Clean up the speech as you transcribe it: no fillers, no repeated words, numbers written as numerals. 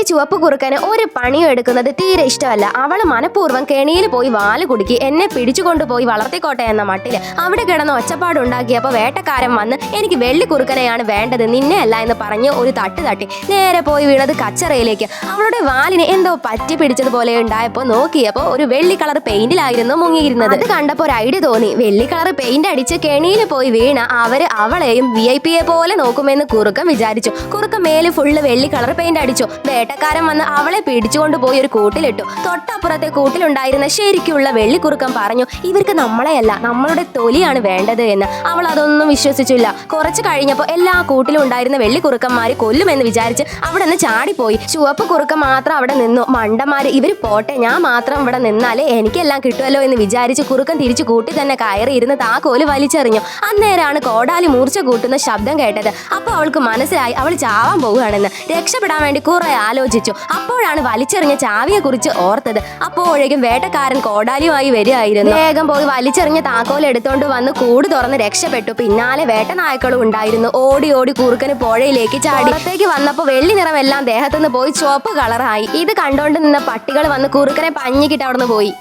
ചുവപ്പ് കുറുക്കന് ഒരു പണിയും എടുക്കുന്നത് തീരെ ഇഷ്ടമല്ല. അവള് മനഃപൂർവ്വം കെണിയിൽ പോയി വാല് കുടുക്കി എന്നെ പിടിച്ചുകൊണ്ടുപോയി വളർത്തിക്കോട്ടെ എന്ന മട്ടില് അവിടെ കിടന്ന് ഒച്ചപ്പാടുണ്ടാക്കിയപ്പോ വേട്ടക്കാരൻ വന്ന് എനിക്ക് വെള്ളി കുറുക്കനെയാണ് വേണ്ടത്, നിന്നെ അല്ല എന്ന് പറഞ്ഞ് ഒരു തട്ട് തട്ടി നേരെ പോയി വീണത് കച്ചറയിലേക്ക്. അവളുടെ വാലിന് എന്തോ പറ്റി പിടിച്ചതുപോലെ ഉണ്ടായപ്പോ നോക്കിയപ്പോ ഒരു വെള്ളി കളർ പെയിന്റിലായിരുന്നു മുങ്ങിയിരുന്നത്. അത് കണ്ടപ്പോ ഒരു ഐഡിയ തോന്നി. വെള്ളി കളർ പെയിന്റ് അടിച്ച് കെണിയിൽ പോയി വീണ അവളെയും VIP പോലെ നോക്കുമെന്ന് കുറുക്കൻ വിചാരിച്ചു. കുറുക്കൻ മേല് ഫുള്ള് വെള്ളി കളർ പെയിന്റ് അടിച്ചു. വേട്ടക്കാരൻ വന്ന് അവളെ പിടിച്ചുകൊണ്ട് പോയി ഒരു കൂട്ടിലിട്ടു. തൊട്ടപ്പുറത്തെ കൂട്ടിലുണ്ടായിരുന്ന ശരിക്കുള്ള വെള്ളിക്കുറുക്കൻ പറഞ്ഞു, ഇവർക്ക് നമ്മളെയല്ല നമ്മളുടെ തൊലിയാണ് വേണ്ടത് എന്ന്. അവൾ അതൊന്നും വിശ്വസിച്ചില്ല. കുറച്ച് കഴിഞ്ഞപ്പോൾ എല്ലാ കൂട്ടിലും ഉണ്ടായിരുന്ന വെള്ളിക്കുറുക്കന്മാര് കൊല്ലുമെന്ന് വിചാരിച്ച് അവിടെ നിന്ന് ചാടിപ്പോയി. ചുവപ്പ് കുറുക്കൻ മാത്രം അവിടെ നിന്നു. മണ്ടന്മാര്, ഇവര് പോട്ടെ, ഞാൻ മാത്രം ഇവിടെ നിന്നാലേ എനിക്കെല്ലാം കിട്ടുമല്ലോ എന്ന് വിചാരിച്ച് കുറുക്കൻ തിരിച്ചു കൂട്ടി തന്നെ കയറിയിരുന്ന് താക്കോല് വലിച്ചെറിഞ്ഞു. അന്നേരാണ് കോടാലി മൂർച്ച കൂട്ടുന്ന ശബ്ദം കേട്ടത്. അപ്പോൾ അവൾക്ക് മനസ്സിലായി അവൾ ചാവാൻ പോവുകയാണെന്ന്. രക്ഷപ്പെടാൻ വേണ്ടി കുറെ ആലോചിച്ചു. അപ്പോഴാണ് വലിച്ചെറിഞ്ഞ ചാവിയെ കുറിച്ച് ഓർത്തത്. അപ്പോഴേക്കും വേട്ടക്കാരൻ കോടാലിയുമായി വരികയായിരുന്നു. വേഗം പോയി വലിച്ചെറിഞ്ഞ താക്കോൽ എടുത്തോണ്ട് വന്ന് കൂട് തുറന്ന് രക്ഷപ്പെട്ടു. പിന്നാലെ വേട്ടനായ്ക്കളും ഉണ്ടായിരുന്നു. ഓടി ഓടി കുറുക്കന് പുഴയിലേക്ക് ചാടി. പുറത്തേക്ക് വന്നപ്പോ വെള്ളി നിറമെല്ലാം ദേഹത്തുനിന്ന് പോയി ചുവപ്പ് കളറായി. ഇത് കണ്ടോണ്ട് നിന്ന പട്ടികൾ വന്ന് കുറുക്കനെ പഞ്ഞിക്കിട്ട് അവിടുന്ന് പോയി.